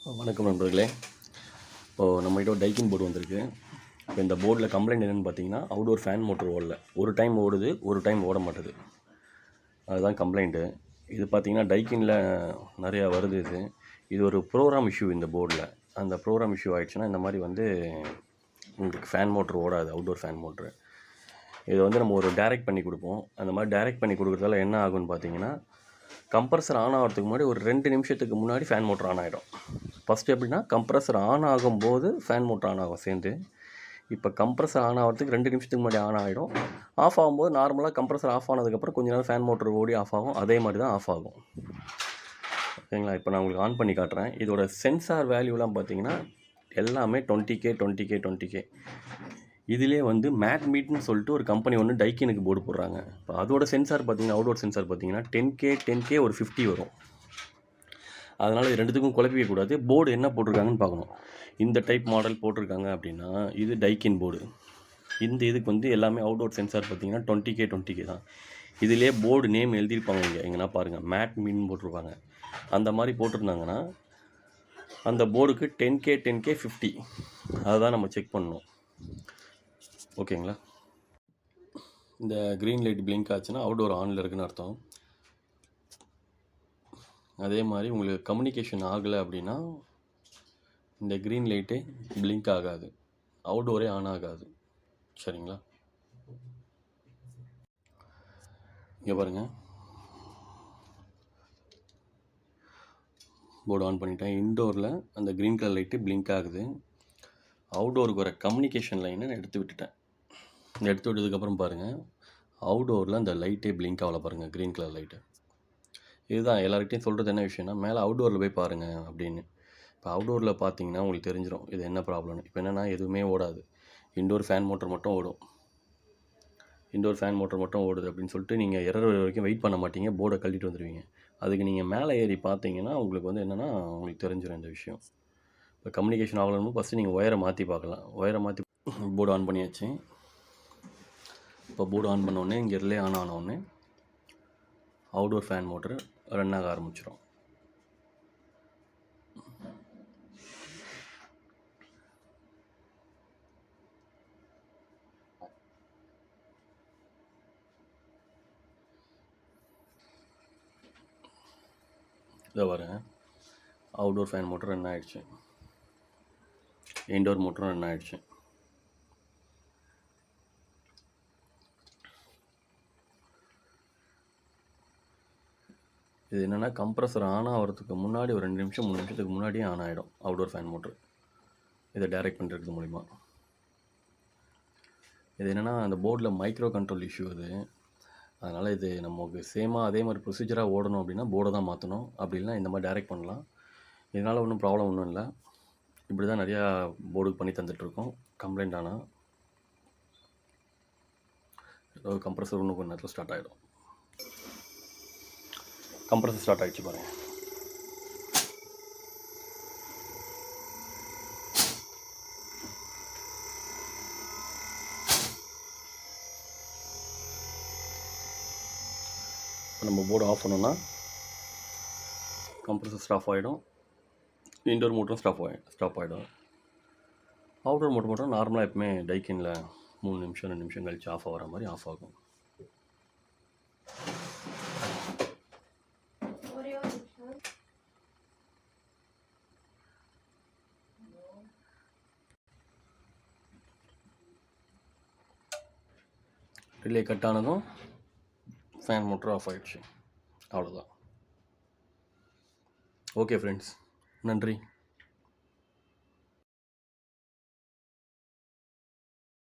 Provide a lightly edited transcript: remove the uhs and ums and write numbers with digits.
வணக்கம் நண்பர்களே. இப்போது நம்மகிட்ட ஒரு டைக்கின் போர்டு வந்திருக்கு. இப்போ இந்த போர்டில் கம்ப்ளைண்ட் என்னென்னு பார்த்தீங்கன்னா, அவுடோர் ஃபேன் மோட்டர் ஓடல. ஒரு டைம் ஓடுது, ஒரு டைம் ஓட மாட்டுது. அதுதான் கம்ப்ளைண்ட்டு. இது பார்த்தீங்கன்னா டைக்கினில் நிறையா வருது. இது ஒரு ப்ரோக்ராம் இஷ்யூ இந்த போர்டில். அந்த ப்ரோக்ராம் இஷ்யூ ஆகிடுச்சுன்னா இந்த மாதிரி உங்களுக்கு ஃபேன் மோட்ரு ஓடாது, அவுட்டோர் ஃபேன் மோட்ரு. இதை நம்ம ஒரு டைரக்ட் பண்ணி கொடுப்போம். அந்த மாதிரி டைரக்ட் பண்ணி கொடுக்குறதால என்ன ஆகுன்னு பார்த்தீங்கன்னா, கம்ப்ரஸர் ஆன் ஆகிறதுக்கு முன்னாடி ஒரு 2 நிமிஷத்துக்கு முன்னாடி ஃபேன் மோட்டர் ஆன் ஆகிடும். ஃபஸ்ட்டு எப்படின்னா, கம்ப்ரஸர் ஆன் ஆகும்போது ஃபேன் மோட்டர் ஆன் ஆகும் சேர்ந்து. இப்போ கம்ப்ரஸர் ஆன் ஆகிறதுக்கு 2 நிமிஷத்துக்கு முன்னாடி ஆன் ஆகிடும். ஆஃப் ஆகும்போது நார்மலாக கம்ப்ரஸர் ஆஃப் ஆனதுக்கப்புறம் கொஞ்ச நேரம் ஃபேன் மோட்டர் ஓடி ஆஃப் ஆகும். அதே மாதிரி தான் ஆஃப் ஆகும். ஓகேங்களா? இப்போ நான் உங்களுக்கு ஆன் பண்ணி காட்டுறேன். இதோட சென்சார் வேல்யூலாம் பார்த்தீங்கன்னா எல்லாமே 20K. இதிலே மேட் மீட்னு சொல்லிட்டு ஒரு கம்பெனி ஒன்று டைக்கினுக்கு போர்டு போடுறாங்க. இப்போ அதோட சென்சார் பார்த்தீங்கன்னா, அவுட்டோர் சென்சார் பார்த்தீங்கன்னா 10K ஒரு 50 வரும். அதனால் இது ரெண்டுத்துக்கும் குழப்பிக்கக்கூடாது. போர்டு என்ன போட்டிருக்காங்கன்னு பார்க்கணும். இந்த டைப் மாடல் போட்டிருக்காங்க அப்படின்னா இது டைக்கின் போர்டு. இந்த இதுக்கு எல்லாமே அவுட்டோர் சென்சார் பார்த்தீங்கன்னா 20K தான். இதிலே போர்டு நேம் எழுதியிருப்பாங்க. எங்கன்னா பாருங்கள், மேட் மீன் போட்டிருப்பாங்க. அந்த மாதிரி போட்டிருந்தாங்கன்னா அந்த போர்டுக்கு 10K 50 அதுதான் நம்ம செக் பண்ணணும். ஓகேங்களா? இந்த க்ரீன் லைட் பிளிங்க் ஆச்சுன்னா அவுட்டோர் ஆனில் இருக்குன்னு அர்த்தம். அதே மாதிரி உங்களுக்கு கம்யூனிகேஷன் ஆகலை அப்படின்னா இந்த க்ரீன் லைட்டே பிளிங்க் ஆகாது, அவுட்டோரே ஆன் ஆகாது. சரிங்களா? இங்கே பாருங்கள், போர்டு ஆன் பண்ணிட்டேன். இன்டோரில் அந்த க்ரீன் கலர் லைட்டு பிளிங்க் ஆகுது. அவுட்டோருக்கு வர கம்யூனிகேஷன் லைனை நான் எடுத்து விட்டுட்டேன். எடுத்து விட்டதுக்கப்புறம் பாருங்கள், அவுட்டோரில் அந்த லைட்டே பிளிங்க் ஆகலை பாருங்கள், க்ரீன் கலர் லைட்டு. இதுதான் எல்லார்கிட்டையும் சொல்கிறது என்ன விஷயம்னா, மேலே அவுட்டோரில் போய் பாருங்கள் அப்படின்னு. இப்போ அவுட்டோரில் பார்த்தீங்கன்னா உங்களுக்கு தெரிஞ்சிடும் இது என்ன ப்ராப்ளம்னு. இப்போ என்னென்னா எதுவுமே ஓடாது, இன்டோர் ஃபேன் மோட்டர் மட்டும் ஓடும். இன்டோர் ஃபேன் மோட்டர் மட்டும் ஓடுது அப்படின்னு சொல்லிட்டு நீங்கள் எரர் வரைக்கும் வெயிட் பண்ண மாட்டீங்க, போர்டை கழட்டிட்டு வந்துடுவீங்க. அதுக்கு நீங்கள் மேலே ஏறி பார்த்தீங்கன்னா உங்களுக்கு என்னென்னா உங்களுக்கு தெரிஞ்சிடும் இந்த விஷயம். இப்போ கம்யூனிகேஷன் ஆகலன்னு ஃபஸ்ட்டு நீங்கள் ஒயரை மாற்றி பார்க்கலாம். ஒயரை மாற்றி போர்டு ஆன் பண்ணியாச்சு. இப்போ போர்டு ஆன் பண்ணோடனே இங்கே ரிலே ஆன் ஆனோடனே அவுட்டோர் ஃபேன் மோட்ரு ரன் ஆக ஆரம்பிச்சிடும். இதை வரேன், அவுட்டோர் ஃபேன் மோட்டர் ரன் ஆகிடுச்சு, இன்டோர் மோட்டரும் ரன் ஆகிடுச்சு. இது என்னென்னா கம்ப்ரஸர் ஆன் ஆகிறதுக்கு முன்னாடி ஒரு 2 நிமிஷம் 3 நிமிஷத்துக்கு முன்னாடியே ஆன் ஆகிடும் அவுட்டோர் ஃபேன் மோட்ரு. இதை டைரக்ட் பண்ணுறது மூலிமா. இது என்னென்னா அந்த போர்டில் மைக்ரோ கண்ட்ரோல் இஷ்யூ அது. அதனால் இது நமக்கு சேமாக அதே மாதிரி ப்ரொசீஜராக ஓடணும் அப்படின்னா போர்டை தான் மாற்றணும். அப்படி இல்லைனா இந்த மாதிரி டைரக்ட் பண்ணலாம். இதனால் ஒன்றும் ப்ராப்ளம் ஒன்றும் இல்லை. இப்படி தான் நிறையா போர்டுக்கு பண்ணி தந்துட்டுருக்கோம். கம்ப்ளைண்ட் ஆனால் ஏதோ கம்ப்ரஸர் இன்னும் கொஞ்சம் நேரத்தில் ஸ்டார்ட் ஆகிடும். கம்ப்ரஸர் ஸ்டார்ட் ஆகிடுச்சு பாருங்கள். நம்ம போர்டு ஆஃப் பண்ணோன்னா கம்ப்ரஸர் ஸ்டாப் ஆகிடும், இன்டோர் மோட்டரும் ஸ்டாப் ஆகிடும். அவுட்டோர் மோட்டர் மட்டும் நார்மலாக எப்பவுமே டைக்கினில் 3 நிமிஷம் 2 நிமிஷம் கழிச்சு ஆஃப் ஆகிற மாதிரி ஆஃப் ஆகும். ரிலே கட் ஆனதும் ஃபேன் மோட்டர் ஆஃப் ஆகிடுச்சு. அவ்வளோதான். ஓகே ஃப்ரெண்ட்ஸ், நன்றி.